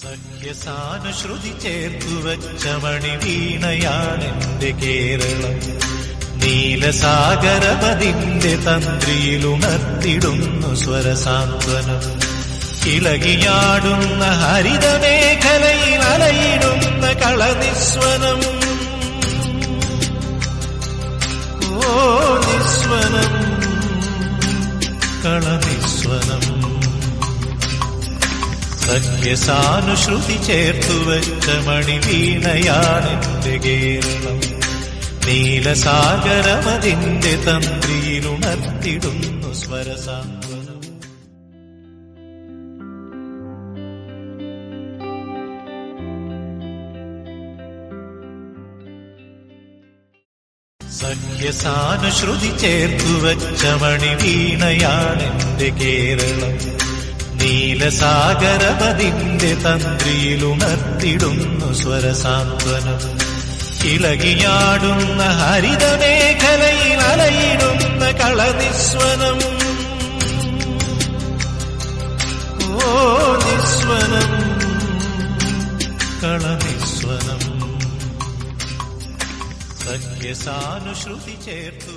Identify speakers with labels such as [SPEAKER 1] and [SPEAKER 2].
[SPEAKER 1] സഖ്യസാനുശ്രുതി ചേർത്തുവച്ച മണിവീണയാണെന്റെ കേരളം. നീലസാഗരപതിന്റെ തന്ത്രിയിലുണർത്തിടുന്നു സ്വരസാന്ത്വനം. ഇളകിയാടുന്ന ഹരിതമേഖലയിൽ അലയിടുന്ന കളനിസ്വനം. ഓ നിസ്വനം, കളനിസ്വനം. സഖ്യസാനുശ്രുതി ചേർത്തുവച്ച മണിവീണയാണെന്റെ കേരളം. നീലസാഗരമതിന്റെ തന്ത്രിയിലുണർത്തിടുന്നു സ്വരസാന്ത്വനം. സഖ്യസാനുശ്രുതി ചേർത്തുവച്ച മണിവീണയാണെന്റെ കേരളം. നീലസാഗരപതിന്റെ തന്ത്രിയിലുണർത്തിടുന്നു സ്വരസാന്ത്വനം. ഇളകിയാടുന്ന ഹരിതമേഖലയിൽ അലയിടുന്ന കളനിസ്വനം. ഓ നിസ്വനം, കളനിസ്വനം. സഖ്യസാനുശ്രുതി ചേർത്തു